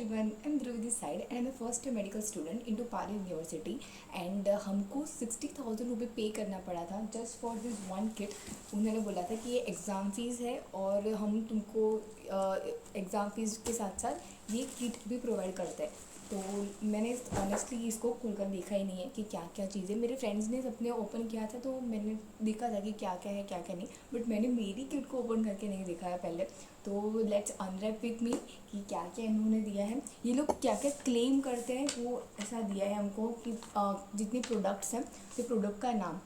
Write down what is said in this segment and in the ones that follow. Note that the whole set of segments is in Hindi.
everyone, I'm Dhruvi this side and I'm a first year medical student into Pali University and हमको 60,000 रुपये पे करना पड़ा था just for this one kit. उन्होंने बोला था कि ये एग्ज़ाम फ़ीस है और हम तुमको एग्ज़ाम फ़ीस के साथ साथ ये किट भी प्रोवाइड करते हैं। तो मैंने ऑनेस्टली इसको खुलकर देखा ही नहीं है कि क्या क्या चीज़ें, मेरे फ्रेंड्स ने सबने ओपन किया था तो मैंने देखा था कि क्या क्या है क्या क्या नहीं, बट मैंने मेरी किट को ओपन करके नहीं देखा है पहले। तो लेट्स अनरैप विथ मी कि क्या क्या इन्होंने दिया है, ये लोग क्या क्या क्लेम करते हैं। वो ऐसा दिया है हमको कि जितनी प्रोडक्ट्स हैं तो प्रोडक्ट का नाम,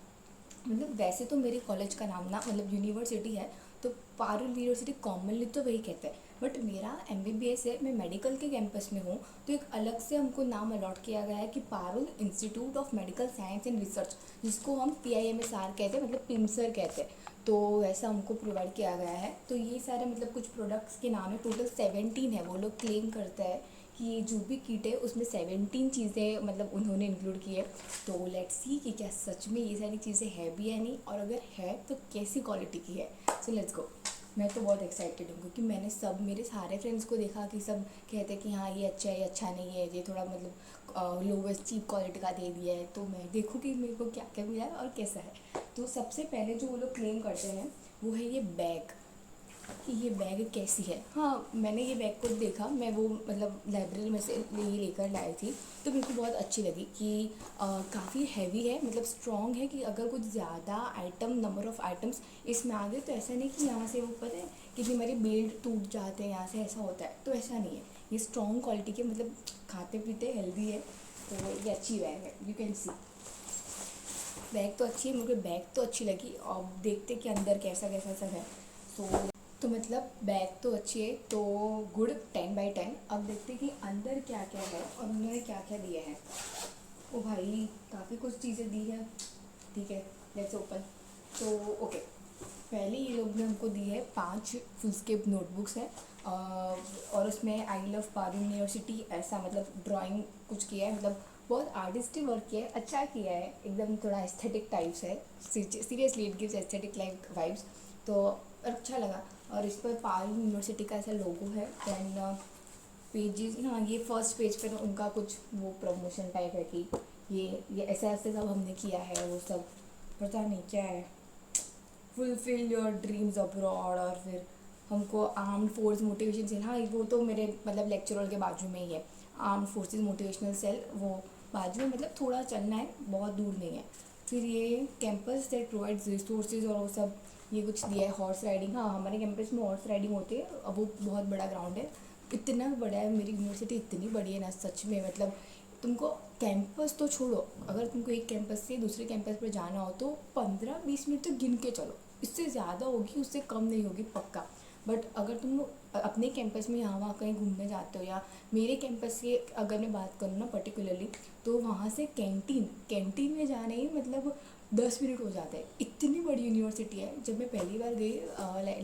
मतलब वैसे तो मेरे कॉलेज का नाम ना मतलब यूनिवर्सिटी है तो पारुल यूनिवर्सिटी कॉमनली तो वही कहते हैं, बट मेरा MBBS है, मैं मेडिकल के कैंपस में हूँ तो एक अलग से हमको नाम अलॉट किया गया है कि Parul institute of medical science and research, जिसको हम PIMSR कहते हैं, मतलब पिमसर कहते हैं। तो वैसा हमको प्रोवाइड किया गया है। तो ये सारे मतलब कुछ प्रोडक्ट्स के नाम है, टोटल 17 है। वो लोग क्लेम करते हैं कि ये जो भी किट है उसमें 17 चीज़ें मतलब उन्होंने इंक्लूड की है। तो लेट्स सी कि क्या सच में ये सारी चीज़ें है भी है नहीं, और अगर है तो कैसी क्वालिटी की है। So let's go. मैं तो बहुत एक्साइटेड हूँ क्योंकि मैंने सब मेरे सारे फ्रेंड्स को देखा कि सब कहते हैं कि हाँ ये अच्छा है, ये अच्छा नहीं है, ये थोड़ा मतलब लोवेस्ट चीप क्वालिटी का दे दिया है। तो मैं देखूँ कि मेरे को क्या क्या मिला है और कैसा है। तो सबसे पहले जो वो लोग क्लेम करते हैं वो है ये बैग, कि ये बैग कैसी है। हाँ, मैंने ये बैग को देखा, मैं वो मतलब लाइब्रेरी में से ये लेकर लाई थी तो मेरे को बहुत अच्छी लगी कि काफ़ी हैवी है, मतलब स्ट्रॉन्ग है कि अगर कुछ ज़्यादा आइटम नंबर ऑफ़ आइटम्स इसमें आ गए तो ऐसा नहीं कि यहाँ से वो पता है कि हमारे बेल्ट टूट जाते हैं यहाँ से, ऐसा होता है। तो ऐसा नहीं है, ये स्ट्रॉन्ग क्वालिटी के, मतलब खाते पीते हेल्दी है। तो ये अच्छी बैग है, यू कैन सी। बैग तो अच्छी है, मुझे बैग तो अच्छी लगी। और देखते कि अंदर कैसा कैसा सब है। तो मतलब बैग तो अच्छी है, तो गुड 10/10। अब देखते कि अंदर क्या क्या है और उन्होंने क्या क्या दिया है। ओ भाई, काफ़ी कुछ चीज़ें दी है। ठीक है, लेट्स ओपन। तो ओके, पहले ये लोग ने हमको दी है 5 फुलस्केप नोटबुक्स हैं और उसमें आई लव पारुल यूनिवर्सिटी ऐसा मतलब ड्राइंग कुछ किया है, मतलब बहुत आर्टिस्टिक वर्क किया है, अच्छा किया है, एकदम थोड़ा एस्थेटिक टाइप्स है। Seriously it gives aesthetic like vibes. तो अच्छा लगा। और इस पर पारुल यूनिवर्सिटी का ऐसा लोगो है। देन पेजेस, हाँ ये फर्स्ट पेज पे ना उनका कुछ वो प्रमोशन टाइप है कि ये ऐसे ऐसे सब हमने किया है, वो सब पता नहीं क्या है, फुलफिल योर ड्रीम्स अब्रॉड। और फिर हमको आर्म्ड फोर्स मोटिवेशन सेल, हाँ वो तो मेरे मतलब लेक्चर हॉल के बाजू में ही है, आर्म्ड फोर्सेस मोटिवेशनल सेल, वो बाजू में, मतलब थोड़ा चलना है, बहुत दूर नहीं है। फिर ये कैंपस दैट प्रोवाइड्स रिसोर्सेज और वो सब ये कुछ दिया है। हॉर्स राइडिंग, हाँ हमारे कैंपस में हॉर्स राइडिंग होती है। अब वो बहुत बड़ा ग्राउंड है, इतना बड़ा है, मेरी यूनिवर्सिटी इतनी बड़ी है ना सच में, मतलब तुमको कैंपस तो छोड़ो, अगर तुमको एक कैंपस से दूसरे कैंपस पर जाना हो तो 15-20 मिनट तो गिन के चलो, इससे ज़्यादा होगी, उससे कम नहीं होगी पक्का। बट अगर तुम अपने कैंपस में यहाँ वहाँ कहीं घूमने जाते हो, या मेरे कैंपस की अगर मैं बात करूँ ना पर्टिकुलरली, तो वहाँ से कैंटीन में जाने ही मतलब 10 मिनट हो जाते हैं, इतनी बड़ी यूनिवर्सिटी है। जब मैं पहली बार गई,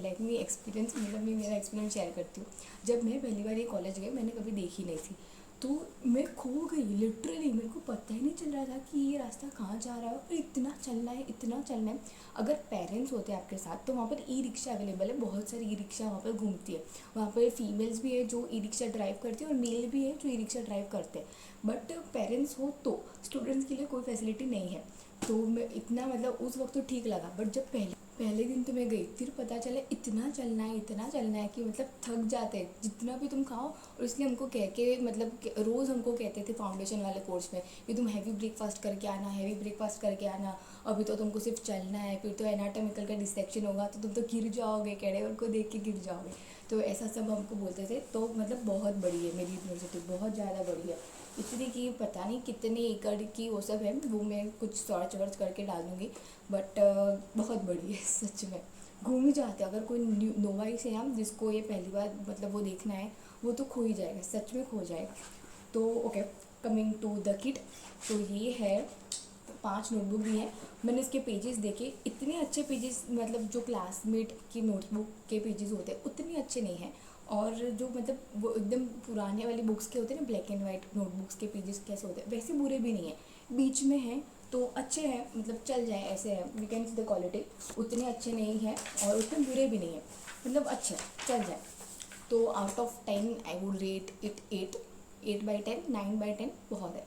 लाइक मी एक्सपीरियंस, मतलब मैं मेरा एक्सपीरियंस शेयर करती हूँ। जब मैं पहली बार ये कॉलेज गई, मैंने कभी देखी नहीं थी, तो मैं खो गई लिटरली, मेरे को पता ही नहीं चल रहा था कि ये रास्ता कहाँ जा रहा है, और इतना चलना है, इतना चलना है। अगर पेरेंट्स होते हैं आपके साथ तो वहाँ पर ई-रिक्शा अवेलेबल है, बहुत सारी ई-रिक्शा वहाँ पर घूमती है। वहाँ पर फीमेल्स भी है जो ई-रिक्शा ड्राइव करती है और मेल भी है जो ई-रिक्शा ड्राइव करते हैं। बट पेरेंट्स हो तो स्टूडेंट्स के लिए कोई फैसिलिटी नहीं है। तो मैं इतना मतलब उस वक्त तो ठीक लगा, बट जब पहले दिन तो मैं गई, फिर पता चला इतना चलना है कि मतलब थक जाते हैं जितना भी तुम खाओ। और इसलिए हमको कह के मतलब रोज़ हमको कहते थे फाउंडेशन वाले कोर्स में कि तुम हैवी ब्रेकफास्ट करके आना, अभी तो तुमको सिर्फ चलना है, फिर तो एनाटॉमिकल का डिसेक्शन होगा तो तुम तो गिर जाओगे, कैडेवर को देख के गिर जाओगे। तो ऐसा सब हमको बोलते थे। तो मतलब बहुत बड़ी है मेरी यूनिवर्सिटी, बहुत ज़्यादा बड़ी है, इतनी कि पता नहीं कितने एकड़ की वो सब है, वो मैं कुछ सर्च वर्च करके डालूँगी। बट बहुत बड़ी है सच में, घूम ही जाते हैं। अगर कोई नोवाई से हम जिसको ये पहली बार मतलब वो देखना है, वो तो खो ही जाएगा, सच में खो जाएगा। तो okay, coming to the kit. तो ये है 5 नोटबुक दी हैं। मैंने इसके पेजेस देखे, इतने अच्छे पेजेस, मतलब जो क्लासमेट की नोटबुक के पेजेस होते हैं उतने अच्छे नहीं हैं। और जो मतलब वो एकदम पुराने वाली बुक्स के होते हैं ना, ब्लैक एंड वाइट नोटबुक्स के पेजेस कैसे होते हैं, वैसे बुरे भी नहीं हैं, बीच में हैं। तो अच्छे हैं, मतलब चल जाए ऐसे हैं, we can see the quality. उतने अच्छे नहीं हैं और उतने बुरे भी नहीं हैं, मतलब अच्छे चल जाए। तो out of 10 I would rate it 8। 8/10, 9/10 बहुत है,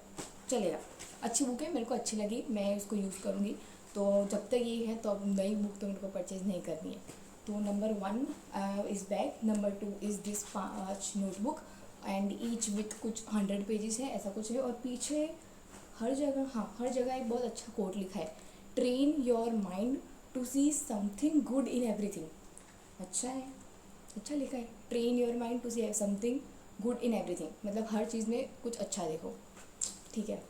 चलेगा। अच्छी बुक है, मेरे को अच्छी लगी, मैं इसको यूज़ करूँगी। तो जब तक ये है तो अब नई बुक तो मेरे को परचेज़ नहीं करनी है। तो number 1 is bag, number 2 is this 5 notebook and each with कुछ 100 पेजेस है, ऐसा कुछ है। और पीछे हर जगह, हाँ हर जगह एक बहुत अच्छा कोट लिखा है, train your mind to see something good in everything. अच्छा है, अच्छा लिखा है, train your mind to see something good in everything, मतलब हर चीज़ में कुछ अच्छा देखो। ठीक है,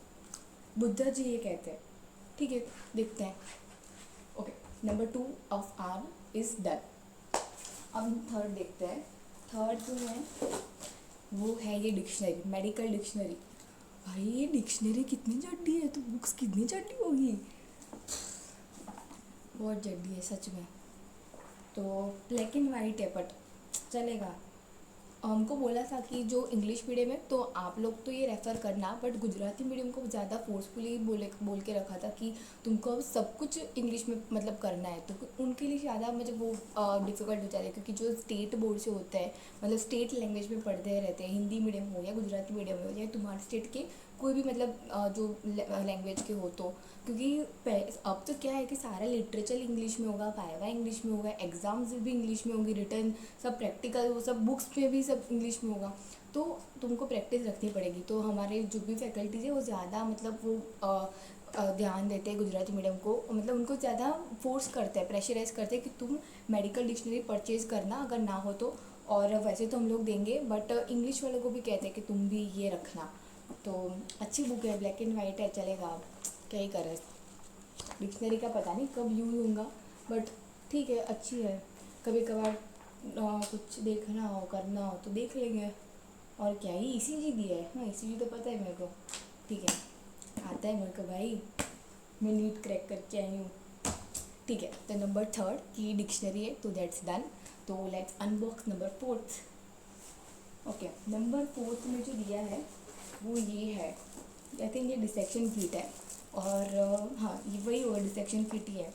बुद्धा जी ये कहते हैं। ठीक है, देखते हैं। Okay, number 2 of our is done. अब हम थर्ड देखते हैं। थर्ड जो है वो है ये डिक्शनरी, मेडिकल डिक्शनरी। भाई ये डिक्शनरी कितनी जड्डी है, तो बुक्स कितनी जड्डी होगी, बहुत जड्डी है सच में। तो ब्लैक एंड वाइट है बट चलेगा। हमको बोला था कि जो इंग्लिश मीडियम है तो आप लोग तो ये रेफ़र करना, बट गुजराती मीडियम को ज़्यादा फोर्सफुली बोल के रखा था कि तुमको अब सब कुछ इंग्लिश में मतलब करना है, तो उनके लिए ज़्यादा मतलब वो डिफ़िकल्ट हो जाता है, क्योंकि जो स्टेट बोर्ड से होता है, मतलब स्टेट लैंग्वेज में पढ़ते रहते हैं, हिंदी मीडियम हो या गुजराती मीडियम हो या तुम्हारे स्टेट के कोई भी मतलब जो लैंग्वेज के हो, तो क्योंकि अब तो क्या है कि सारा लिटरेचर इंग्लिश में होगा, वाइवा इंग्लिश में होगा, एग्ज़ाम्स भी इंग्लिश में होंगी, रिटर्न सब प्रैक्टिकल वो सब बुक्स में भी सब इंग्लिश में होगा, तो तुमको प्रैक्टिस रखनी पड़ेगी। तो हमारे जो भी फैकल्टीज़ है वो ज़्यादा मतलब वो ध्यान देते हैं गुजराती मीडियम को, मतलब उनको ज़्यादा फोर्स करते हैं, प्रेशराइज करते हैं कि तुम मेडिकल डिक्शनरी परचेज़ करना अगर ना हो तो। और वैसे तो हम लोग देंगे, बट इंग्लिश वालों को भी कहते हैं कि तुम भी ये रखना। तो अच्छी बुक है, ब्लैक एंड वाइट है, चलेगा। क्या ही करें, डिक्शनरी का पता नहीं कब यूज़ होगा, बट ठीक है, अच्छी है। कभी कभार कुछ देखना हो करना हो तो देख लेंगे। और क्या ही ECG दिया है, हाँ ECG तो पता है मेरे को, ठीक है आता है मेरे को भाई, मैं नीट क्रैक करके आई हूँ। ठीक है, तो नंबर 3 की डिक्शनरी है, तो दैट्स डन। तो let's unbox number 4। Okay, number 4 में जो दिया है वो ये है, आई थिंक ये डिसेक्शन किट है। और हाँ ये वही होगा, डिसेक्शन किट ही है।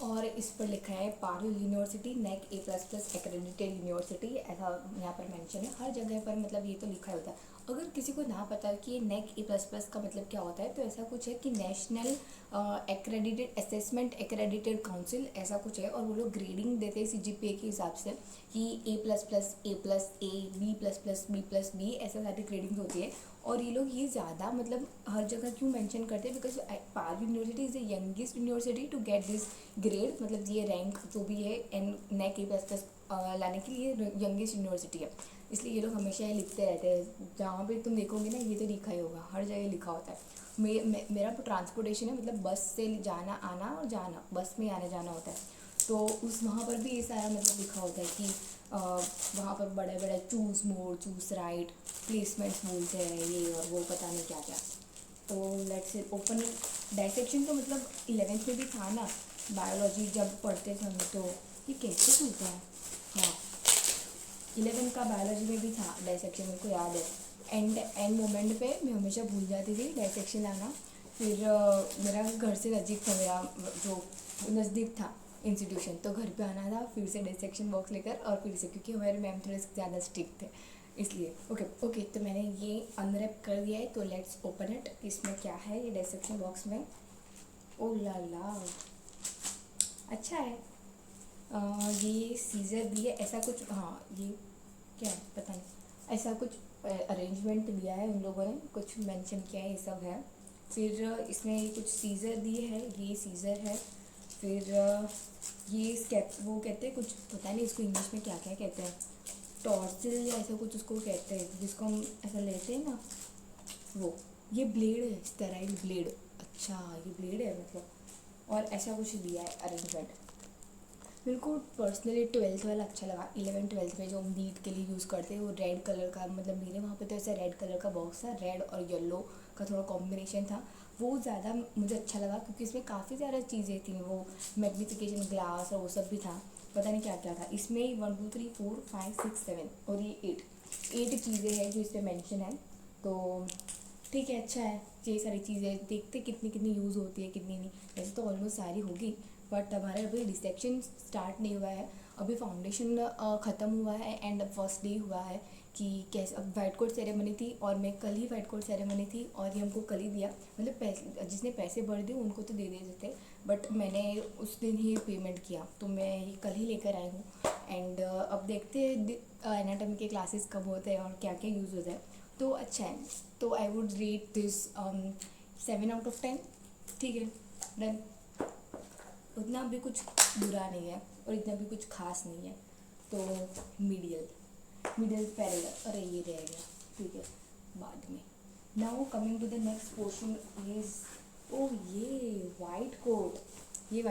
और इस पर लिखा है Parul university NAC A++ accredited university, ऐसा यहाँ पर मेंशन है। हर जगह पर मतलब ये तो लिखा होता है। अगर किसी को ना पता कि ये NAC A++ का मतलब क्या होता है, तो ऐसा कुछ है कि national accredited assessment accredited council, ऐसा कुछ है। और वो लोग ग्रेडिंग देते हैं CGPA के हिसाब से कि A++, A+, B++, B+B, ऐसा सारी ग्रेडिंग होती है। और ये लोग ये ज़्यादा मतलब हर जगह क्यों मेंशन करते हैं, because Parul University is the youngest university to get this grade, मतलब ये रैंक जो भी है NAC A++ लाने के लिए यंगेस्ट यूनिवर्सिटी है, इसलिए ये लोग हमेशा ये लिखते रहते हैं। जहाँ पे तुम देखोगे ना ये तो लिखा ही होगा, हर जगह लिखा होता है। मेरा तो ट्रांसपोर्टेशन है, मतलब बस से जाना आना और जाना, बस में आना जाना होता है, तो उस वहाँ पर भी ये सारा मतलब लिखा होता है कि वहाँ पर बड़े बड़े choose mode, choose right, placements बोलते हैं ये और वो, पता नहीं क्या क्या। तो लेट्स ओपन डायसेक्शन तो मतलब 11th में भी था ना, बायोलॉजी जब पढ़ते थे हम, तो ये कैसे खुलता है, हाँ 11 का बायोलॉजी में भी था डायसेक्शन, मेरे को याद है। एंड मोमेंट पे मैं हमेशा भूल जाती थी डायसेक्शन लाना। फिर मेरा घर से नज़दीक था, मेरा जो नज़दीक था इंस्टीट्यूशन, तो घर पे आना था फिर से डिसेक्शन बॉक्स लेकर, और फिर से क्योंकि हमारे मैम थोड़े से ज़्यादा स्ट्रिक्ट थे इसलिए। ओके, तो मैंने ये अनरैप कर दिया है, तो लेट्स ओपन इट। इसमें क्या है ये डिसेक्शन बॉक्स में, ओ ला ला, अच्छा है। ये सीज़र भी है, ऐसा कुछ, हाँ ये क्या है पता नहीं, ऐसा कुछ अरेंजमेंट दिया है उन लोगों ने, कुछ मेंशन किया है, ये सब है। फिर इसमें कुछ सीज़र दिए है, ये सीज़र है। फिर ये स्केप वो कहते हैं कुछ, पता नहीं इसको इंग्लिश में क्या क्या कहते हैं, टॉर्सिल या ऐसा कुछ उसको कहते हैं, जिसको हम ऐसा लेते हैं ना वो। ये ब्लेड है, स्टेराइल ब्लेड, अच्छा ये ब्लेड है मतलब। और ऐसा कुछ दिया है अरेंजमेंट। मेरे को पर्सनली 12th वाला अच्छा लगा। 11th-12th में जो हम नीट के लिए यूज़ करते हैं वो रेड कलर का, मतलब मेरे वहाँ पे तो ऐसा रेड कलर का बॉक्स था, रेड और येलो का थोड़ा कॉम्बिनेशन था, वो ज़्यादा मुझे अच्छा लगा क्योंकि इसमें काफ़ी ज़्यादा चीज़ें थी, वो मैग्नीफिकेशन ग्लास और वो सब भी था, पता नहीं क्या क्या था इसमें। 1 2 3 4 5 6 7 और ये 8 चीज़ें हैं जो इसमें मैंशन है। तो ठीक है, अच्छा है। ये सारी चीज़ें देखते कितनी कितनी यूज़ होती है कितनी नहीं, वैसे तो ऑलमोस्ट सारी होगी, बट हमारे अभी डिसेक्शन स्टार्ट नहीं हुआ है, अभी फाउंडेशन ख़त्म हुआ है एंड फर्स्ट डे हुआ है कि कैसे, अब वाइट कोट सेरेमनी थी और मैं कल ही वाइट कोट सेरेमनी थी और ये हमको कल ही दिया, मतलब पैसे जिसने पैसे भर दिए उनको तो दे देते थे, बट मैंने उस दिन ही पेमेंट किया, तो मैं ये कल ही लेकर आई हूँ। एंड अब देखते हैं एनाटॉमी के क्लासेस कब होते हैं और क्या क्या यूज़ होता है, तो अच्छा है। तो आई वुड रेट दिस 7/10। ठीक है, डन। उतना भी कुछ बुरा नहीं है और इतना भी कुछ खास नहीं है, तो मिडिल पैरेलल, अरे ये रह गया, ठीक है बाद में। Now coming to the next portion is, oh ये वाइट कोट ये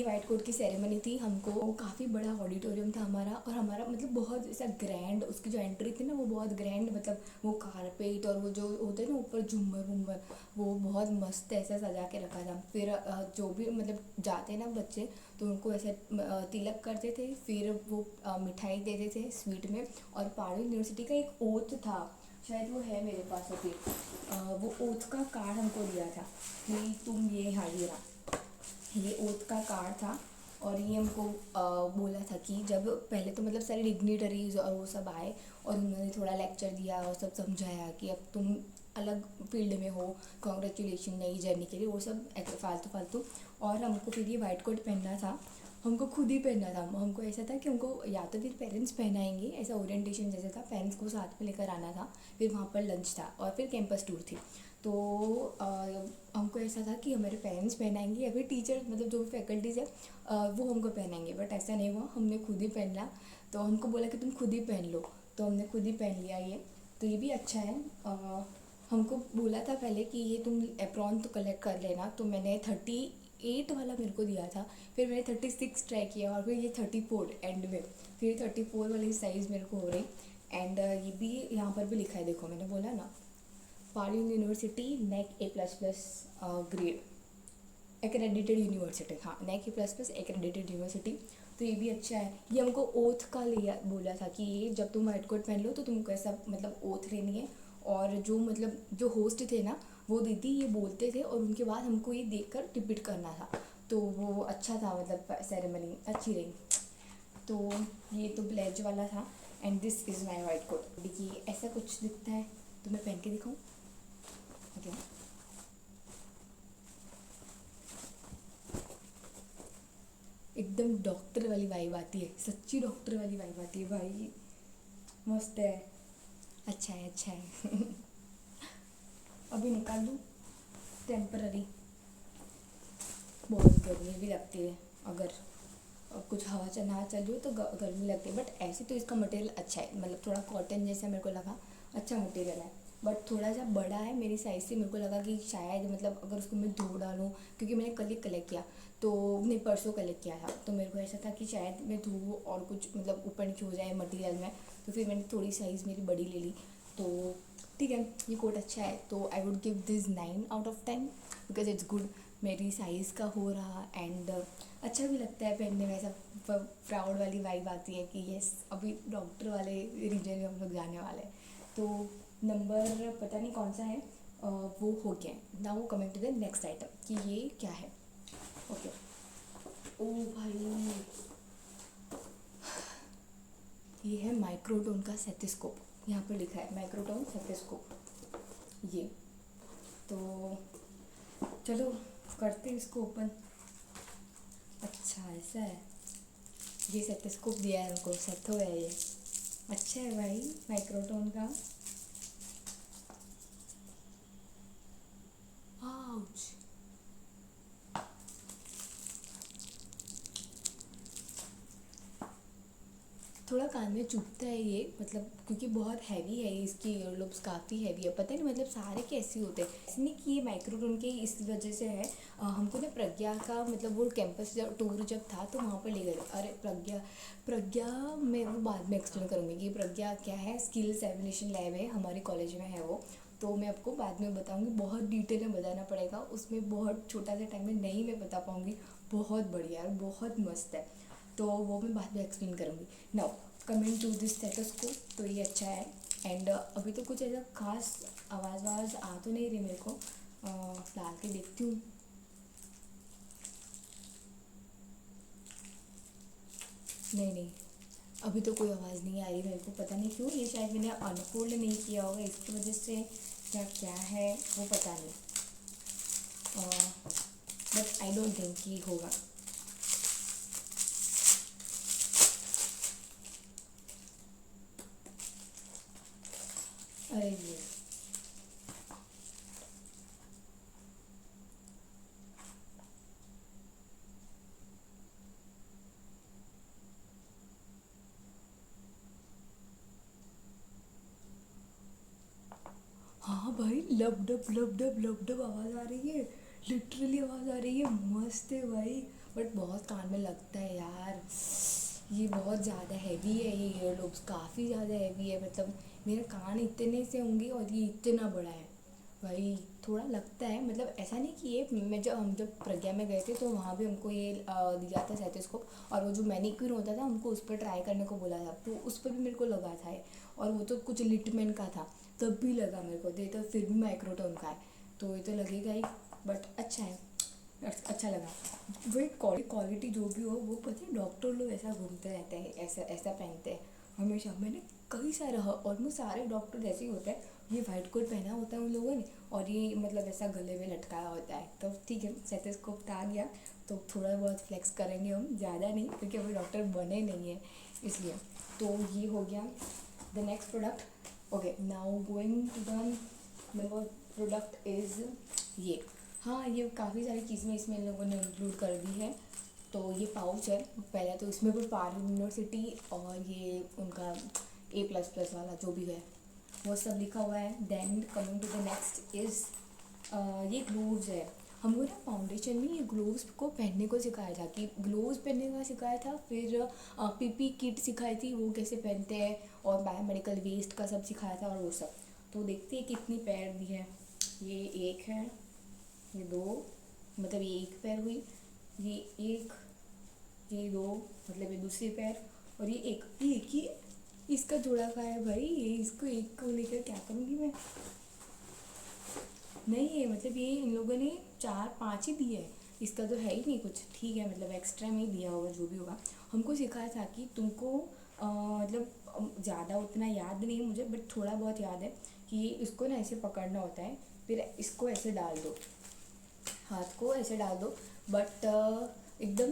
वाइट कोट की सेरेमनी थी। हमको काफ़ी बड़ा ऑडिटोरियम था हमारा, और हमारा मतलब बहुत ऐसा ग्रैंड, उसकी जो एंट्री थी ना वो बहुत ग्रैंड, मतलब वो कारपेट और वो जो होते हैं ना ऊपर झूमर वूमर, वो बहुत मस्त ऐसा सजा के रखा था। फिर जो भी मतलब जाते हैं ना बच्चे, तो उनको ऐसे तिलक करते थे, फिर वो मिठाई देते थे स्वीट में। और पहाड़ी यूनिवर्सिटी का एक ओथ था, शायद वो है मेरे पास अभी, वो ओथ का कार्ड हमको दिया था कि तुम ये हाजिरा, ये ओथ का कार्ड था। और ये हमको बोला था कि जब पहले तो मतलब सारे डिग्निटरीज और वो सब आए और उन्होंने थोड़ा लेक्चर दिया और सब समझाया कि अब तुम अलग फील्ड में हो, कॉन्ग्रेचुलेशन नई जर्नी के लिए, वो सब फालतू फालतू। और हमको फिर ये वाइट कोट पहनना था, हमको खुद ही पहनना था। हमको ऐसा था कि हमको या तो फिर पेरेंट्स पहनाएंगे, ऐसा ओरिएंटेशन जैसे था, पेरेंट्स को साथ में लेकर आना था, फिर वहाँ पर लंच था और फिर कैंपस टूर थी। तो हमको ऐसा था कि हमारे पेरेंट्स पहनाएंगे या फिर टीचर, मतलब जो भी फैकल्टीज़ है वो हमको पहनाएंगे, बट ऐसा नहीं हुआ, हमने खुद ही पहना। तो हमको बोला कि तुम खुद ही पहन लो, तो हमने खुद ही पहन लिया ये। तो ये भी अच्छा है। हमको बोला था पहले कि ये तुम एप्रॉन तो कलेक्ट कर लेना, तो मैंने 38 वाला मेरे को दिया था, फिर मैंने 36 ट्राई किया और फिर ये 34 एंड में, फिर 34 वाली साइज़ मेरे को हो रही। एंड ये भी यहाँ पर भी लिखा है, देखो मैंने बोला ना, Pali university NAC A++ grade accredited university, हाँ NAC A++ एक्रेडिटेड यूनिवर्सिटी। तो ये भी अच्छा है। ये हमको ओथ का लिया, बोला था कि ये जब तुम वाइट कोट पहन लो तो तुमको ऐसा मतलब ओथ लेनी है। और जो मतलब जो होस्ट थे ना, वो दीदी ये बोलते थे और उनके बाद हमको ये देखकर रिपीट करना था, तो वो अच्छा था, मतलब सेरेमनी अच्छी रही। तो ये तो ब्लेज वाला था। And this is my white coat. देखिए ऐसा कुछ दिखता है, तो मैं पहन के दिखाऊँ? ओके, एकदम डॉक्टर वाली वाइब आती है, सच्ची डॉक्टर वाली वाइब आती है भाई, मस्त है। अच्छा है, अच्छा है। अभी निकाल दूँ? टेम्पररी, बहुत गर्मी भी लगती है, अगर कुछ हवा ना चल रही हो तो गर्मी लगती है, बट ऐसे तो इसका मटेरियल अच्छा है, मतलब थोड़ा कॉटन जैसा मेरे को लगा, अच्छा मटेरियल है। बट थोड़ा सा बड़ा है मेरी साइज़ से, मेरे को लगा कि शायद मतलब अगर उसको मैं धो डालूँ, क्योंकि मैंने कल ही कलेक्ट किया, तो नहीं परसों कलेक्ट किया था, तो मेरे को ऐसा था कि शायद मैं धोऊँ और कुछ मतलब ऊपर नीचे हो जाए मटेरियल में, तो फिर मैंने थोड़ी साइज़ मेरी बड़ी ले ली। तो ठीक है, ये कोट अच्छा है, तो I would give this 9/10 because it's good, मेरी साइज़ का हो रहा। एंड अच्छा भी लगता है पहनने में, ऐसा प्राउड वाली वाइब आती है कि यस अभी डॉक्टर वाले रीजन में हम लोग जाने वाले हैं। तो नंबर पता नहीं कौन सा है, वो हो गया। Now coming to the next item कि ये क्या है। ओके, ओ भाई ये है माइक्रोटोन का सेथिस्कोप, यहाँ पर लिखा है माइक्रोटोन सेथिस्कोप। ये तो चलो करते हैं इसको ओपन। अच्छा ऐसा है, ये सेथिस्कोप दिया है हमको, सेथो है ये, अच्छा है भाई माइक्रोटोन का। आउच, थोड़ा कान में चुभता है ये, मतलब क्योंकि बहुत हैवी है, इसकी ईयरलोब्स काफ़ी हैवी है, पता नहीं मतलब सारे कैसे होते हैं, इसलिए कि ये माइक्रोटोन के इस वजह से है। हमको ना प्रज्ञा का मतलब वो कैंपस टूर जब था तो वहाँ पर ले गए। अरे प्रज्ञा मैं वो बाद में एक्सप्लेन करूँगी कि प्रज्ञा क्या है, स्किल्स एवल्यूशन लैब है हमारे कॉलेज में है वो, तो मैं आपको बाद में बताऊँगी, बहुत डिटेल में बताना पड़ेगा, उसमें बहुत छोटा सा टाइम में नहीं मैं बता पाऊँगी, बहुत बढ़िया है, बहुत मस्त है, तो वो मैं बाद में एक्सप्लेन करूँगी। Now coming to this stethoscope, तो ये अच्छा है। एंड अभी तो कुछ ऐसा खास आवाज़ आ तो नहीं रही मेरे को, डाल के देखती हूँ। नहीं, अभी तो कोई आवाज़ नहीं आ रही मेरे को, पता नहीं क्यों। ये शायद मैंने अनफोल्ड नहीं किया होगा इसकी वजह से, क्या क्या है वो पता नहीं, बट आई डोंट थिंक कि होगा। अरे ये हाँ भाई, लब डब आवाज़ आ रही है, लिटरली आवाज़ आ रही है, मस्त है भाई। बट बहुत कान में लगता है यार, ये बहुत ज़्यादा हैवी है, ये ईयरलोब्स काफ़ी ज़्यादा हैवी है। मतलब मेरे कान इतने से होंगे और ये इतना बड़ा है भाई, थोड़ा लगता है। मतलब ऐसा नहीं कि ये, मैं जब प्रज्ञा में गए थे तो वहाँ भी हमको ये दिया था स्टेथोस्कोप, और वो जो मैनिक्यूर होता था हमको उस पर ट्राई करने को बोला था, तो उस पर भी मेरे को लगा था ये। और वो तो कुछ लिटमेन का था, तब भी लगा मेरे को, तो फिर भी माइक्रोटोन का है, तो ये तो लगेगा ही। बट अच्छा है, अच्छा लगा। वही क्वालिटी जो भी हो, वो पता है डॉक्टर लोग ऐसा घूमते रहते हैं, ऐसा ऐसा पहनते हैं हमेशा। मैंने कई सारे, ऑलमोस्ट सारे डॉक्टर जैसे ही होते हैं, ये वाइट कोट पहना होता है उन लोगों ने, और ये मतलब ऐसा गले में लटकाया होता है। तो ठीक है, स्टेथोस्कोप आ गया तो थोड़ा बहुत फ्लेक्स करेंगे हम, ज़्यादा नहीं, क्योंकि अभी डॉक्टर बने नहीं है इसलिए। तो ये हो गया the next product. Okay, now going to the number product is ये। हाँ, ये काफ़ी सारी चीज़ें इसमें इन लोगों ने इंक्लूड कर दी है। तो ये पाउच है, पहले तो इसमें भी पारुल यूनिवर्सिटी और ये उनका A++ वाला जो भी है वो सब लिखा हुआ है। Then coming to the next is ये ग्लोव्स है। हमको ना फाउंडेशन में ये ग्लोव्स को पहनने को सिखाया था, कि ग्लोव्स पहनने का सिखाया था, फिर पीपी किट सिखाई थी वो कैसे पहनते हैं, और बायोमेडिकल वेस्ट का सब सिखाया था और वो सब। तो देखते हैं कितनी पैर दी है। ये एक है, ये दो, मतलब ये एक पैर हुई, ये एक, ये दो, मतलब ये दूसरी पैर, और ये एक ही है। इसका जोड़ा का है भाई, ये इसको एक को लेकर क्या करूँगी मैं। नहीं है, मतलब ये इन लोगों ने 4-5 ही दिए है, इसका तो है ही नहीं कुछ। ठीक है, मतलब एक्स्ट्रा में ही दिया होगा जो भी होगा। हमको सिखाया था कि तुमको मतलब ज़्यादा उतना याद नहीं है मुझे, बट थोड़ा बहुत याद है कि इसको ना ऐसे पकड़ना होता है, फिर इसको ऐसे डाल दो, हाथ को ऐसे डाल दो, बट एकदम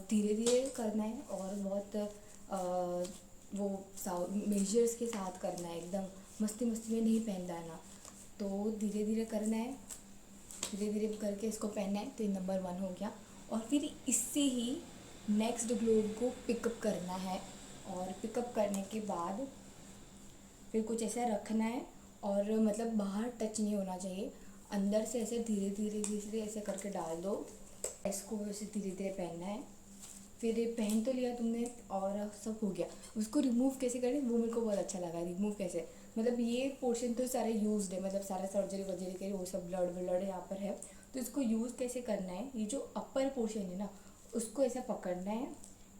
धीरे धीरे करना है, और बहुत वो मेजर्स के साथ करना है, एकदम मस्ती मस्ती में नहीं पहन डालना। तो धीरे धीरे करना है, धीरे धीरे करके इसको पहनना है। तो ये नंबर 1 हो गया। और फिर इससे ही नेक्स्ट ग्लोव को पिकअप करना है, और पिकअप करने के बाद फिर कुछ ऐसा रखना है, और मतलब बाहर टच नहीं होना चाहिए, अंदर से ऐसे धीरे धीरे धीरे ऐसे करके डाल दो। इसको वैसे धीरे धीरे पहनना है। फिर ये पहन तो लिया तुमने और सब हो गया, उसको रिमूव कैसे करें वो मेरे को बहुत अच्छा लगा। रिमूव कैसे, मतलब ये पोर्शन तो सारे यूज्ड है, मतलब सारा सर्जरी वर्जरी के वो सब ब्लड ब्लड यहाँ पर है। तो इसको यूज़ कैसे करना है, ये जो अपर पोर्शन है ना उसको ऐसा पकड़ना है,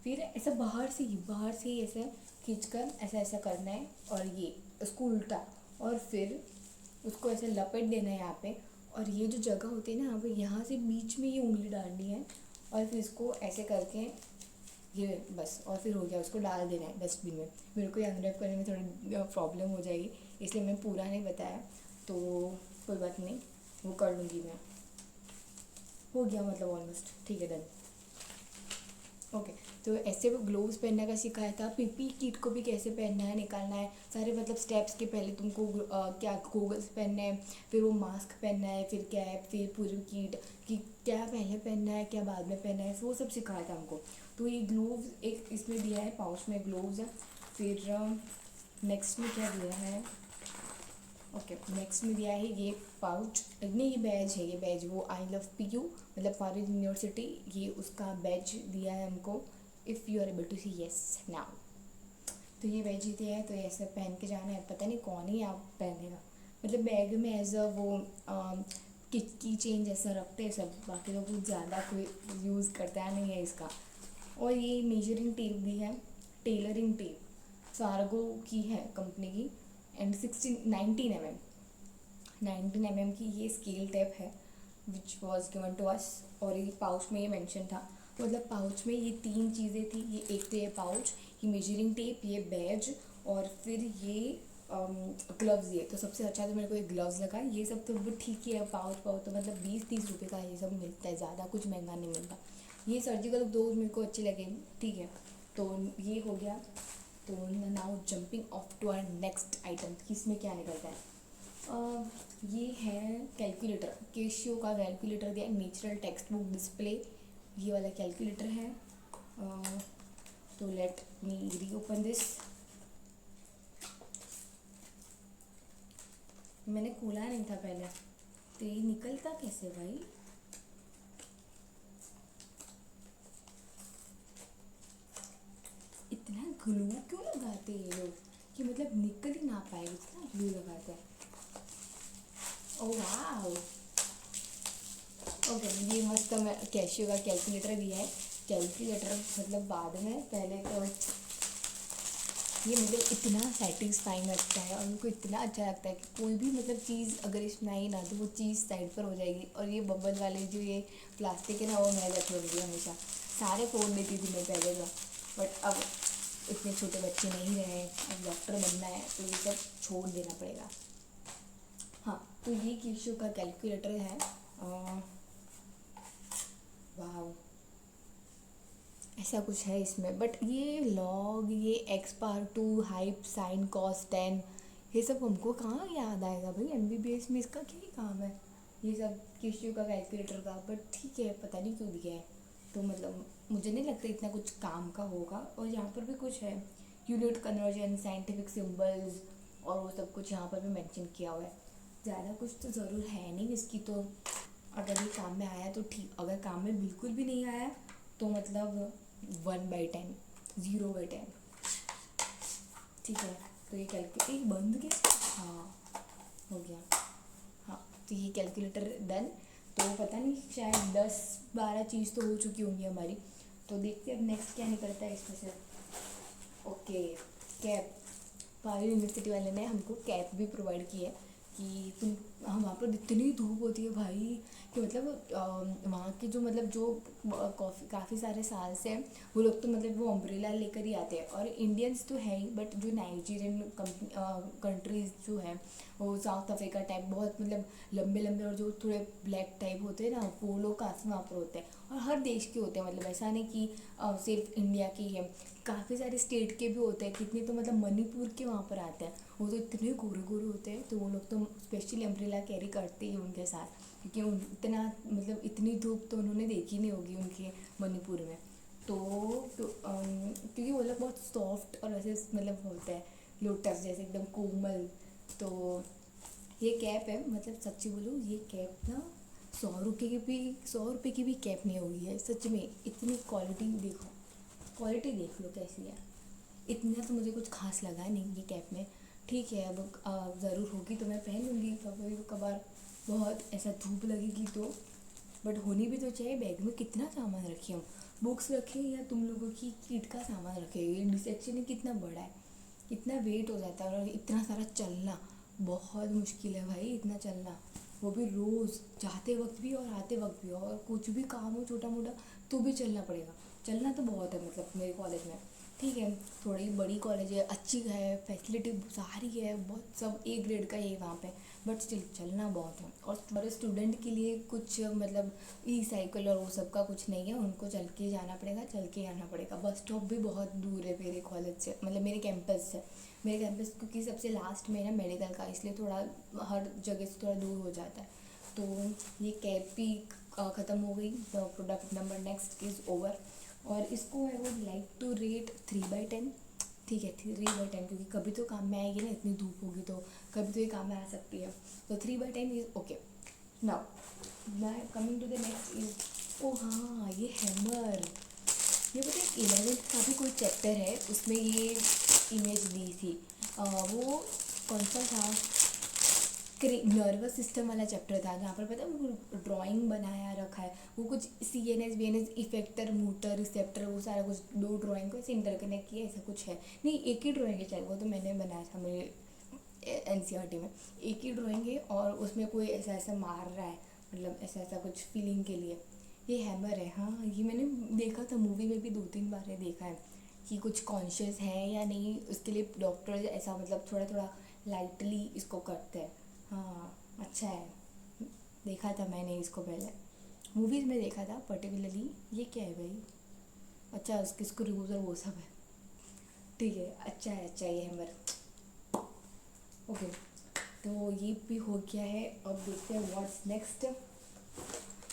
फिर ऐसा बाहर से ही ऐसे खींच कर ऐसा ऐसा करना है, और ये उसको उल्टा, और फिर उसको ऐसे लपेट देना है यहाँ पे। और ये जो जगह होती है ना यहाँ पे, यहाँ से बीच में ये उंगली डालनी है, और फिर इसको ऐसे करके ये बस, और फिर हो गया, उसको डाल देना है डस्टबिन में। मेरे को ये अनरैप करने में थोड़ी प्रॉब्लम हो जाएगी, इसलिए मैं पूरा नहीं बताया, तो कोई बात नहीं, वो कर लूँगी मैं। हो गया मतलब ऑलमोस्ट, ठीक है, डन। ओके, तो ऐसे वो ग्लोव्स पहनने का सिखाया था, पीपी किट को भी कैसे पहनना है निकालना है, सारे मतलब स्टेप्स के पहले तुमको क्या गोगल्स पहनना है, फिर वो मास्क पहनना है, फिर कैप, फिर पूरी किट, कि क्या पहले पहनना है क्या बाद में पहनना है, वो सब सिखाया था हमको। तो ये ग्लोव्स एक इसमें दिया है, पाउच में ग्लोव्स है। फिर नेक्स्ट में क्या दिया है, ओके, नेक्स्ट में दिया है ये पाउच, नहीं ये बैज है, ये बैज वो आई लव PU मतलब पारुल यूनिवर्सिटी, ये उसका बैज दिया है हमको। If you are able to see yes now, तो ये बैज ही दिया है, तो ऐसे पहन के जाना है। पता नहीं कौन ही आप पहनेगा, मतलब बैग में एज अ वो की चेन जैसा रखते हैं सब, बाकी तो कुछ ज़्यादा कोई यूज़ करता नहीं है इसका। और ये मेजरिंग टेप भी है, टेलरिंग टेप, सार्गो की है कंपनी की, एंड 19 mm की ये स्केल टेप है, which was given to us. और ये पाउच में ये मेंशन था, मतलब पाउच में ये 3 चीज़ें थी, ये एक तो ये पाउच, ये मेजरिंग टेप, ये बैज, और फिर ये ग्लव्स। ये तो सबसे अच्छा तो मेरे को ये ग्लव्स लगा। ये सब तो वो ठीक ही है, पाउच पाउच तो मतलब 20-30 रुपये का ये सब मिलता है, ज़्यादा कुछ महंगा नहीं मिलता। ये सर्जिकल ग्लव्स मेरे को अच्छे लगे, ठीक है। तो ये हो गया। तो now jumping off to our next item, कि इसमें क्या निकलता है। ये है कैलकुलेटर, केशियो का कैलकुलेटर दिया, नेचुरल टेक्स्ट बुक डिस्प्ले, ये वाला कैलकुलेटर है। तो लेट मी री ओपन दिस। मैंने खोला नहीं था पहले, तो ये निकलता कैसे भाई। इतना ग्लू क्यों लगाते हैं ये लोग, कि मतलब निकल ही ना पाए, इतना ग्लू लगाते हैं। ओह वाह, ओके। ये मस्त मैं कैशियो का कैलकुलेटर दिया है। कैलकुलेटर मतलब बाद में, पहले तो ये मतलब इतना सेटिस्फाइंग लगता है और उनको इतना अच्छा लगता है कि कोई भी मतलब चीज़ अगर इसमें आई ना तो वो चीज़ साइड पर हो जाएगी। और ये बबल वाले जो ये प्लास्टिक है ना, वो मैं रखूँगी हमेशा, सारे फोड़ देती थी मैं पहले तो, बट अब इतने छोटे बच्चे नहीं रहे, अब डॉक्टर बनना है तो ये सब छोड़ देना पड़ेगा। हाँ, तो ये केशियो का कैलकुलेटर है। वाह, ऐसा कुछ है इसमें, बट ये लॉग, ये x power 2, hyp, sine, cos 10, ये सब हमको कहाँ याद आएगा भाई, एमबीबीएस में इसका क्या ही काम है ये सब केशियो का कैलकुलेटर का। बट ठीक है, पता नहीं क्यों दिया है, तो मतलब मुझे नहीं लगता इतना कुछ काम का होगा। और यहाँ पर भी कुछ है, यूनिट कन्वर्जन, साइंटिफिक सिंबल्स, और वो सब कुछ यहाँ पर भी मेंशन किया हुआ है। ज़्यादा कुछ तो ज़रूर है नहीं इसकी, तो अगर ये काम में आया तो ठीक, अगर काम में बिल्कुल भी नहीं आया तो मतलब 1/10, 0/10, ठीक है। तो ये कैलकुलेटर एक बंद कैसे, हाँ हो गया। हाँ, तो ये कैलकुलेटर डन। तो पता नहीं, शायद 10-12 चीज़ तो हो चुकी होंगी हमारी। तो देखते हैं अब नेक्स्ट क्या निकलता है इसमें से। Okay, cap. पारुल यूनिवर्सिटी वाले ने हमको कैप भी प्रोवाइड की है कि तुम, हम वहाँ पर इतनी धूप होती है भाई, कि मतलब वहाँ के जो मतलब जो काफ़ी सारे साल से हैं, वो लोग तो मतलब वो अम्ब्रेला लेकर ही आते हैं। और इंडियंस तो है ही, बट जो नाइजीरियन कंट्रीज़ जो है, वो साउथ अफ्रीका टाइप बहुत मतलब लंबे लंबे, और जो थोड़े ब्लैक टाइप होते हैं ना, वो लोग काफ़ी वहाँ पर होते हैं। और हर देश के होते हैं, मतलब ऐसा नहीं कि सिर्फ इंडिया की है, काफ़ी सारे स्टेट के भी होते हैं। कितने तो मतलब मणिपुर के वहाँ पर आते हैं, वो तो इतने गोरे गोरे होते हैं, तो वो लोग तो स्पेशली अम्ब्रेला कैरी करते ही उनके साथ, क्योंकि इतना मतलब इतनी धूप तो उन्होंने देखी नहीं होगी उनके मणिपुर में। क्योंकि वो लोग बहुत सॉफ्ट और ऐसे मतलब होते हैं, लोटस जैसे एकदम कोमल। तो ये कैप है, मतलब सच्ची बोलूँ, ये कैप ना 100 रुपये की भी कैप नहीं होगी है सच में। इतनी क्वालिटी देखो, क्वालिटी देख लो कैसी है। इतना तो मुझे कुछ खास लगा नहीं ये कैप में, ठीक है। अब ज़रूर होगी तो मैं पहन लूँगी कभी कभार, बहुत ऐसा धूप लगेगी तो। बट होनी भी तो चाहिए। बैग में कितना सामान रखे हम, बुक्स रखे या तुम लोगों की किट का सामान रखे, ये डिसेक्शन ही कितना बड़ा है, इतना वेट हो जाता है। और इतना सारा चलना बहुत मुश्किल है भाई, इतना चलना, वो भी रोज़, जाते वक्त भी और आते वक्त भी। और कुछ भी काम हो छोटा मोटा तो भी चलना पड़ेगा। चलना तो बहुत है मतलब मेरे कॉलेज में, ठीक है। थोड़ी बड़ी कॉलेज है, अच्छी है, फैसिलिटी सारी है, बहुत सब ए ग्रेड का ही है वहाँ पे, बट स्टिल चलना बहुत है। और हमारे स्टूडेंट के लिए कुछ मतलब ई साइकिल और वो सब का कुछ नहीं है, उनको चल के जाना पड़ेगा, चल के आना पड़ेगा। बस स्टॉप भी बहुत दूर है मेरे कॉलेज से, मतलब मेरे कैंपस से। मेरे कैंपस क्योंकि सबसे लास्ट में है ना मेडिकल का, इसलिए थोड़ा हर जगह से थोड़ा दूर हो जाता है। तो ये कैप भी ख़त्म हो गई। The product number next is over. और इसको I would like to rate 3/10, ठीक है 3/10, क्योंकि कभी तो काम में आएगी ना, इतनी धूप होगी तो कभी तो ये काम में आ सकती है। तो 3/10 is okay. Now coming to the next is, oh हाँ, ये हैमर। ये पता है 11th का भी कोई चैप्टर है, उसमें ये इमेज दी थी। वो कौन सा था, नर्वस सिस्टम वाला चैप्टर था, जहाँ पर पता है वो ड्राइंग बनाया रखा है, वो कुछ CNS VNS effector motor receptor, वो सारा कुछ 2 ड्राइंग को ऐसे इंटरकनेक्ट किया, ऐसा कुछ है। नहीं, एक ही ड्राइंग है शायद, वो तो मैंने बनाया था मेरे NCERT में, एक ही ड्राइंग है। और उसमें कोई ऐसा ऐसा मार रहा है, मतलब ऐसा ऐसा कुछ फीलिंग के लिए। ये हैमर है, हाँ ये मैंने देखा था मूवी में भी 2-3 बार है देखा है। कि कुछ कॉन्शियस है या नहीं, उसके लिए डॉक्टर ऐसा मतलब थोड़ा थोड़ा लाइटली इसको करते हैं। हाँ अच्छा है, देखा था मैंने इसको पहले मूवीज़ में देखा था पर्टिकुलरली। ये क्या है भाई? अच्छा उसके स्क्रूज और वो सब है, ठीक है, अच्छा है ये हैमर। ओके, तो ये भी हो गया है। अब देखते हैं what's next.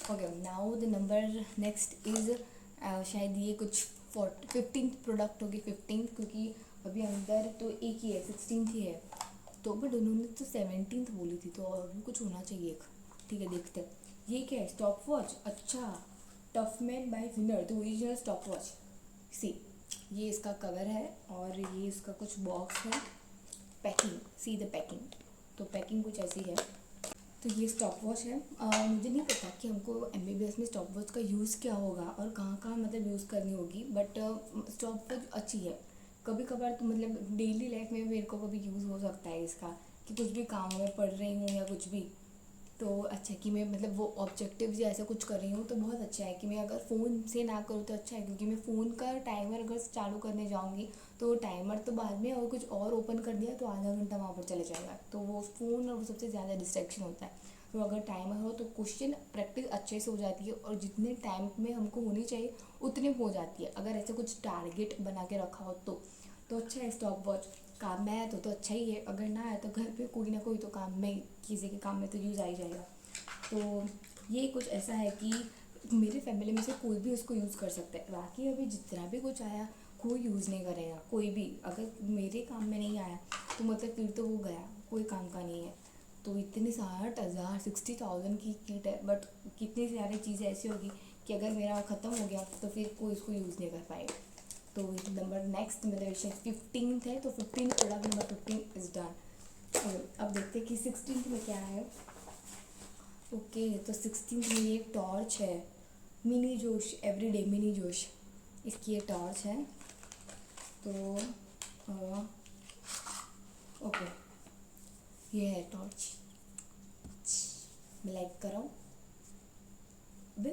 Okay, now the number next is शायद ये कुछ 15 प्रोडक्ट होगी, 15, क्योंकि अभी अंदर तो एक ही है, 16 ही है, तो बट उन्होंने तो 17 बोली थी, तो अभी कुछ होना चाहिए एक। ठीक है, देखते हैं ये क्या है। स्टॉप वॉच, अच्छा, Tuffman by winner, the original stop watch. See, ये इसका कवर है और ये इसका कुछ बॉक्स है। पैकिंग, सी द पैकिंग, तो पैकिंग कुछ ऐसी है। तो ये स्टॉप वॉच है। मुझे नहीं पता कि हमको एमबीबीएस में स्टॉप वॉच का यूज़ क्या होगा और कहाँ कहाँ मतलब यूज़ करनी होगी, बट स्टॉप वॉच अच्छी है। कभी कभार तो मतलब डेली लाइफ में मेरे को कभी यूज़ हो सकता है इसका, कि कुछ भी काम में पढ़ रही हूँ या कुछ भी, तो अच्छा है कि मैं मतलब वो ऑब्जेक्टिव्स या ऐसा कुछ कर रही हूँ तो बहुत अच्छा है। कि मैं अगर फ़ोन से ना करूँ तो अच्छा है, क्योंकि मैं फ़ोन का टाइमर अगर चालू करने जाऊँगी तो टाइमर तो बाद में, और कुछ और ओपन कर दिया तो आधा घंटा वहाँ पर चले जाएगा, तो वो फ़ोन और वो सबसे ज़्यादा डिस्ट्रैक्शन होता है। तो अगर टाइमर हो तो क्वेश्चन प्रैक्टिस अच्छे से हो जाती है, और जितने टाइम में हमको होनी चाहिए उतने हो जाती है, अगर ऐसे कुछ टारगेट बना के रखा हो तो अच्छा है स्टॉप वॉच। काम में आया तो अच्छा ही है, अगर ना आया तो घर पे कोई ना कोई तो काम में, किसी के काम में तो यूज़ आ ही जाएगा। तो ये कुछ ऐसा है कि मेरे फैमिली में से कोई भी उसको यूज़ कर सकता है। बाकी अभी जितना भी कुछ आया कोई यूज़ नहीं करेगा, कोई भी अगर मेरे काम में नहीं आया तो मतलब फिर तो वो गया, कोई काम का नहीं है। तो इतने 60,000 60,000 की किट है, बट कितनी सारी चीज़ें ऐसी होगी कि अगर मेरा ख़त्म हो गया तो फिर कोई इसको यूज़ नहीं कर पाएगा। तो नंबर नेक्स्ट मेरा विषय 15th है, तो 15 प्रोडक्ट नंबर 15 इज़ डन। अब देखते हैं कि 16th में क्या है। ओके, तो 16th में ये टॉर्च है, मिनी जोश एवरीडे मिनी जोश, इसकी ये टॉर्च है। तो ओके, ये है टॉर्च, मैं लाइक कराऊँ। अबे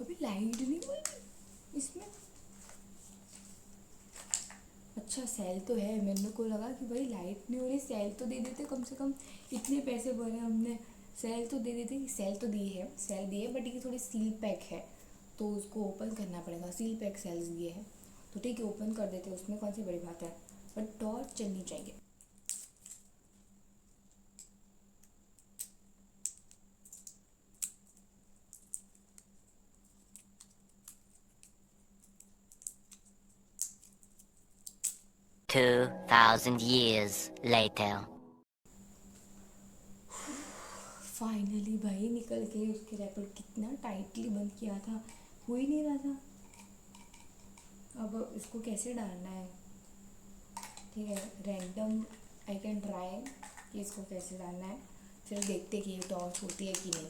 अभी लाइट नहीं हुई इसमें। अच्छा सेल तो है, मेरे को लगा कि भाई लाइट नहीं हो रही, सेल तो दे देते कम से कम, इतने पैसे भरे हमने, सेल तो दे देते। सेल तो दी है, सेल दी है, बट ये थोड़ी सील पैक है तो उसको ओपन करना पड़ेगा। सील पैक सेल्स दिए हैं तो ठीक है, ओपन कर देते, उसमें कौन सी बड़ी बात है, बट टॉर्च चलनी चाहिए। 2,000 years later. फाइनली भाई निकल के, उसके रैपर कितना टाइटली बंद किया था, हो ही नहीं रहा था। अब इसको कैसे डालना है, ठीक है, रैंडम आई कैन ट्राई कि इसको कैसे डालना है, फिर देखते कि ये टॉर्च होती है कि नहीं।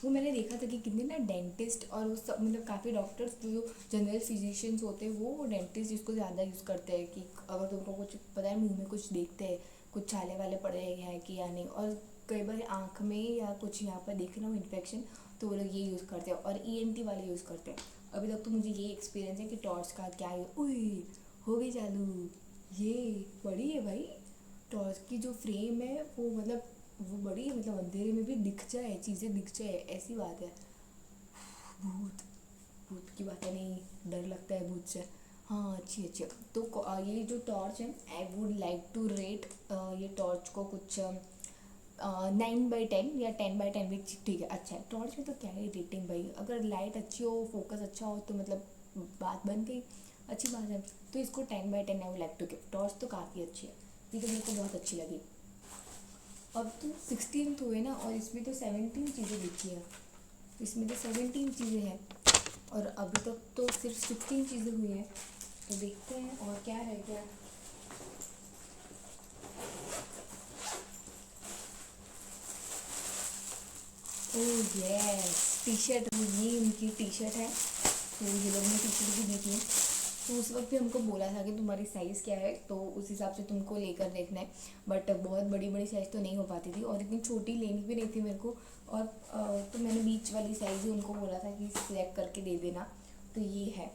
वो मैंने देखा था कि कितने ना डेंटिस्ट और वो सब मतलब काफ़ी डॉक्टर्स जो जनरल फिजिशियंस होते हैं वो डेंटिस्ट इसको ज़्यादा यूज़ करते हैं, कि अगर तुमको कुछ पता है मुंह में कुछ देखते हैं, कुछ छाले वाले पड़े हैं कि या नहीं, और कई बार आँख में या कुछ यहाँ पर देख रहा हूँ इन्फेक्शन, तो वो लोग ये यूज़ करते हैं, और ईएनटी वाले यूज़ करते हैं। अभी तक तो मुझे ये एक्सपीरियंस है कि टॉर्च का क्या है। उई, हो गई चालू, ये बड़ी है भाई, टॉर्च की जो फ्रेम है वो मतलब वो बड़ी है, मतलब अंधेरे में भी दिख जाए, चीज़ें दिख जाए, ऐसी बात है। भूत, भूत की बातें नहीं, डर लगता है भूत से। हाँ अच्छी अच्छी। तो ये जो टॉर्च है, I would like to rate ये टॉर्च को कुछ 9/10 या 10/10 भी ठीक है, अच्छा है। टॉर्च में तो क्या है रेटिंग भाई, अगर लाइट अच्छी हो, फोकस अच्छा हो तो मतलब बात बन गई, अच्छी बात है। तो इसको 10/10 I would like to give. Torch तो काफ़ी अच्छी है, ये तो मेरे को बहुत अच्छी लगी। अब तो 16th हुए ना, और इसमें तो 17 चीज़ें लिखी है, इसमें तो 17 चीज़ें हैं, और अभी तक तो सिर्फ 16 चीज़ें हुई हैं। तो देखते हैं और क्या है क्या। ओह यस, टी शर्ट, ये उनकी टी शर्ट है, तो ये लोग ने टी शर्ट भी दी थी। तो उस वक्त भी हमको बोला था कि तुम्हारी साइज़ क्या है, तो उस हिसाब से तुमको लेकर देखना है, बट बहुत बड़ी बड़ी साइज़ तो नहीं हो पाती थी, और इतनी छोटी लेनी भी नहीं थी मेरे को, और तो मैंने बीच वाली साइज़ ही उनको बोला था कि सिलेक्ट करके दे देना। तो ये है,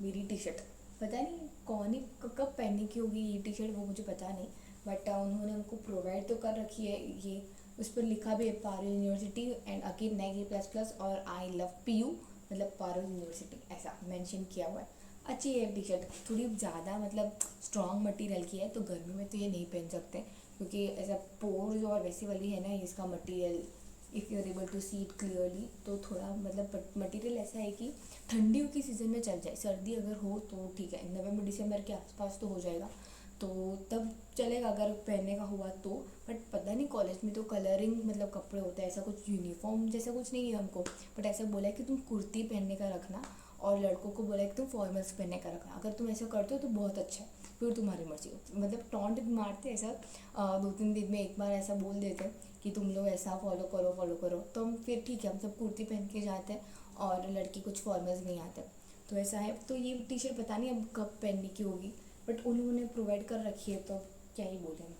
मेरी टी शर्ट पता नहीं कौन ही कब पहनने की होगी ये टी शर्ट, वो मुझे पता नहीं, बट उन्होंने हमको प्रोवाइड तो कर रखी है ये। उस पर लिखा भी है Parul university and again Nike plus plus और आई लव पीयू, मतलब पारुल यूनिवर्सिटी ऐसा मेंशन किया हुआ है। अच्छी है टी शर्ट, थोड़ी ज़्यादा मतलब स्ट्रॉन्ग मटेरियल की है, तो गर्मी में तो ये नहीं पहन सकते क्योंकि ऐसा पोर्स और वैसी वाली है ना इसका material, if you are able to see it clearly, तो थोड़ा मतलब मटेरियल ऐसा है कि ठंडियों की सीज़न में चल जाए, सर्दी अगर हो तो ठीक है, नवंबर दिसंबर के आसपास तो हो जाएगा, तो तब चलेगा अगर पहनने का हुआ तो। बट पता नहीं कॉलेज में तो कलरिंग मतलब कपड़े होते हैं, ऐसा कुछ यूनिफॉर्म जैसा कुछ नहीं है हमको, बट ऐसा बोला है कि तुम कुर्ती पहनने का रखना और लड़कों को बोला है कि तुम फॉर्मल्स पहनने का रखना, अगर तुम ऐसा करते हो तो बहुत अच्छा है, फिर तुम्हारी मर्जी हो। मतलब टॉन्ट मारते ऐसा 2-3 दिन में एक बार ऐसा बोल देते कि तुम लोग ऐसा फॉलो करो, तो हम फिर ठीक है हम सब कुर्ती पहन के जाते हैं और लड़की कुछ फॉर्मल्स नहीं आते, तो ऐसा है। तो ये टी शर्ट पता नहीं अब कब पहनने की होगी, बट उन्होंने प्रोवाइड कर रखी है तो क्या ही बोलें।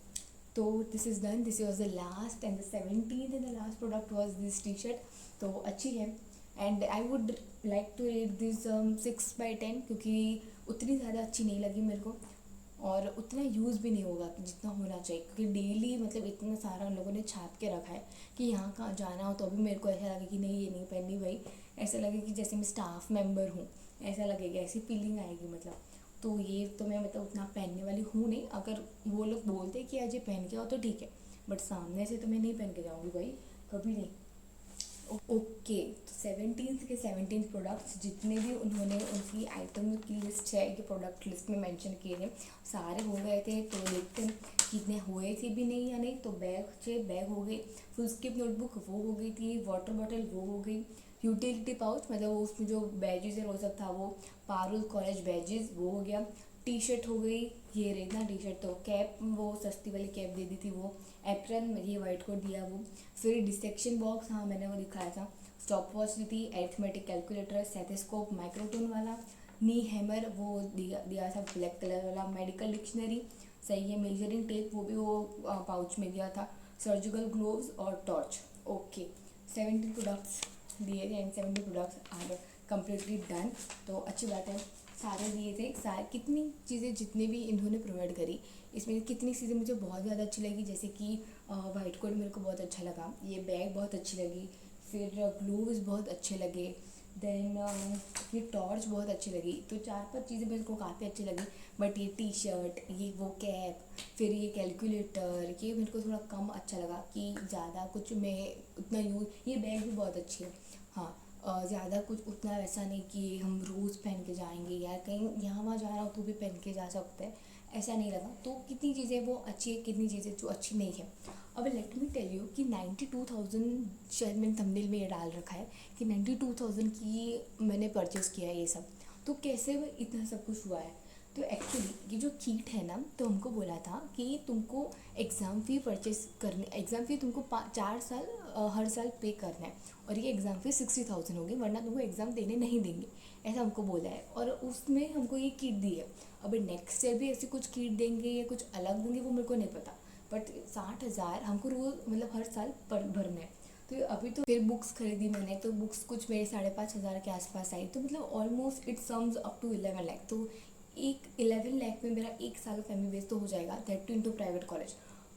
तो this is done, this was the last and the 17th and the last product was this T shirt, तो अच्छी है and I would like to rate this 6/10 क्योंकि उतनी ज़्यादा अच्छी नहीं लगी मेरे को और उतना यूज़ भी नहीं होगा जितना होना चाहिए, क्योंकि डेली मतलब इतना सारा उन लोगों ने छाप के रखा है कि यहाँ कहाँ जाना हो तो अभी मेरे को ऐसा लगे कि नहीं ये नहीं पहननी भाई, ऐसा लगे कि जैसे मैं स्टाफ मेंबर हूँ, ऐसा लगेगा, ऐसी फीलिंग आएगी मतलब। तो ये तो मैं मतलब उतना पहनने वाली हूँ नहीं, अगर वो लोग बोलते कि आज ये पहन के आओ तो ठीक है, बट सामने से तो मैं नहीं पहन के जाऊँगी भाई, कभी नहीं। ओके, तो 17 प्रोडक्ट्स जितने भी उन्होंने उनकी आइटम की लिस्ट है कि प्रोडक्ट लिस्ट में मेंशन किए थे सारे हो गए थे, तो देखते हैं कितने हुए थे भी नहीं या नहीं। तो बैग हो गए, फुल स्किप नोटबुक वो हो गई थी, वाटर बॉटल वो हो गई, यूटिलिटी पाउच मतलब उसमें जो बैजेस है रोज़क था वो, पारुल कॉलेज बैजेस वो हो गया, टी शर्ट हो गई, ये रही ना टी शर्ट, तो कैप वो सस्ती वाली कैप दे दी थी वो, एप्रन ये वाइट कोट दिया वो, फिर डिसेक्शन बॉक्स हाँ मैंने वो दिखाया था, स्टॉप वॉच दी थी, अरिथमेटिक कैलकुलेटर, स्टेथोस्कोप माइक्रोटोन वाला, नी हैमर वो दिया था ब्लैक कलर वाला, मेडिकल डिक्शनरी सही है, मेजरिंग टेप वो भी वो पाउच में दिया था, सर्जिकल ग्लोव्स और टॉर्च। ओके, 70 प्रोडक्ट्स दिए थे and 70 products are completely done, तो अच्छी बात है सारे दिए थे। कितनी चीज़ें जितने भी इन्होंने प्रोवाइड करी इसमें कितनी चीज़ें मुझे बहुत ज़्यादा अच्छी लगी, जैसे कि वाइट कोट मेरे को बहुत अच्छा लगा, ये बैग बहुत अच्छी लगी, फिर ग्लोव्स बहुत अच्छे लगे, देन ये टॉर्च बहुत अच्छी लगी, तो 4-5 चीज़ें मेरे को काफ़ी अच्छी लगी। बट ये टी शर्ट, ये वो कैप, फिर ये कैलकुलेटर, ये मेरे को थोड़ा कम अच्छा लगा कि ज़्यादा कुछ मैं उतना यूज़, ये बैग भी बहुत अच्छी है हाँ, ज़्यादा कुछ उतना वैसा नहीं कि हम रोज़ पहन के जाएंगे या कहीं यहाँ वहाँ जा रहा हो तो भी पहन के जा सकते हैं, ऐसा नहीं लगा। तो कितनी चीज़ें वो अच्छी है, कितनी चीज़ें जो अच्छी नहीं है। अब लेट मी टेल यू कि 92,000, शायद मैंने थंबनेल में ये डाल रखा है कि 92,000 की मैंने परचेज़ किया है ये सब, तो कैसे वो इतना सब कुछ हुआ है। तो एक्चुअली ये जो किट है ना, तो हमको बोला था कि तुमको एग्ज़ाम फ़ी परचेस करनी, एग्ज़ाम फ़ी तुमको 4 साल हर साल पे करना है, और ये एग्ज़ाम फ़ी 60,000 होगी वरना तुमको एग्ज़ाम देने नहीं देंगे, ऐसा हमको बोला है। और उसमें हमको ये किट दी है, अब नेक्स्ट ईयर भी ऐसे कुछ किट देंगे या कुछ अलग देंगे वो मेरे को नहीं पता, बट 60,000 हमको रोज़ मतलब हर साल पर भरना है। तो अभी तो फिर बुक्स खरीदी मैंने, तो बुक्स कुछ मेरे 5,500 के आसपास आई, तो मतलब almost it sums up to 11 lakh, तो एक 11 लाख में मेरा एक साल का MBBS तो हो जाएगा, that to into private college.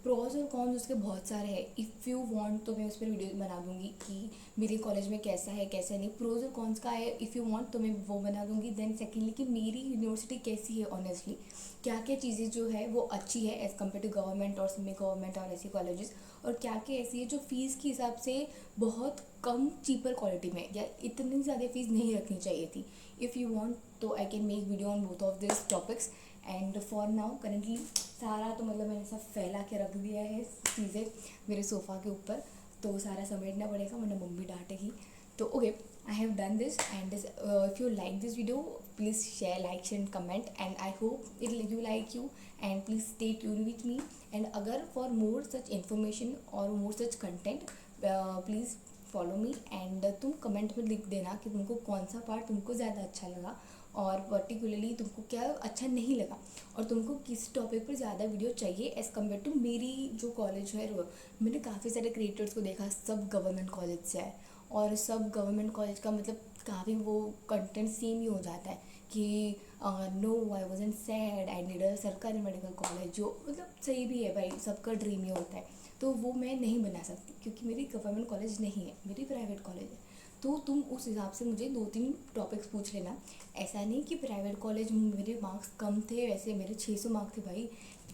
Pros और कॉन्स उसके बहुत सारे हैं, इफ़ यू वांट तो मैं उस पर वीडियो बना दूंगी कि मेरे कॉलेज में कैसा है कैसा नहीं, प्रोज और कॉन्स का है, इफ़ यू वांट तो मैं वो बना दूंगी। देन सेकेंडली कि मेरी यूनिवर्सिटी कैसी है ऑनेस्टली, क्या क्या चीज़ें जो है वो अच्छी है एज़ कम्पेयर टू गवर्नमेंट और सेमी गवर्नमेंट और ऐसी कॉलेजेस, और क्या क्या ऐसी है जो फ़ीस के हिसाब से बहुत कम चीपर क्वालिटी में, या इतनी ज़्यादा फ़ीस नहीं रखनी चाहिए थी। इफ़ यू वांट तो I can make video on both of this topics, and for now currently सारा तो मतलब मैंने सब फैला के रख दिया है चीज़ें मेरे सोफ़ा के ऊपर, तो सारा समेटना पड़ेगा वरना मम्मी डांटेगी। तो okay, I have done this and if you like this video please share, like and comment, and I hope it you like you, and please stay tune with me. And अगर फॉर मोर सच इन्फॉर्मेशन और more such content please follow me, and तुम कमेंट में लिख देना कि तुमको कौन सा पार्ट तुमको ज़्यादा अच्छा लगा और पर्टिकुलरली तुमको क्या अच्छा नहीं लगा, और तुमको किस टॉपिक पर ज़्यादा वीडियो चाहिए एज़ कम्पेयर टू मेरी जो कॉलेज है। मैंने काफ़ी सारे क्रिएटर्स को देखा, सब गवर्नमेंट कॉलेज से है, और सब गवर्नमेंट कॉलेज का मतलब काफ़ी वो कंटेंट सेम ही हो जाता है कि no I wasn't sad, I need a सरकारी मेडिकल कॉलेज, जो मतलब सही भी है भाई, सबका ड्रीम ही होता है, तो वो मैं नहीं बना सकती क्योंकि मेरी गवर्नमेंट कॉलेज नहीं है, मेरी प्राइवेट कॉलेज है। तो तुम उस हिसाब से मुझे 2-3 टॉपिक्स पूछ लेना। ऐसा नहीं कि प्राइवेट कॉलेज में मेरे मार्क्स कम थे, वैसे मेरे 600 मार्क्स थे भाई,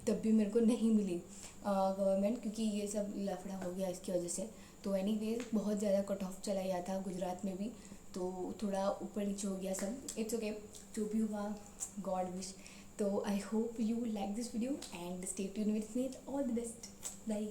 तब भी मेरे को नहीं मिली गवर्नमेंट, क्योंकि ये सब लफड़ा हो गया इसकी वजह से। तो एनीवेज बहुत ज़्यादा कट ऑफ चला गया था गुजरात में भी, तो थोड़ा ऊपर नीचे हो गया सब, इट्स ओके, जो भी हुआ गॉड विश। तो I hope you like this video and stay tuned with me, all the best, bye.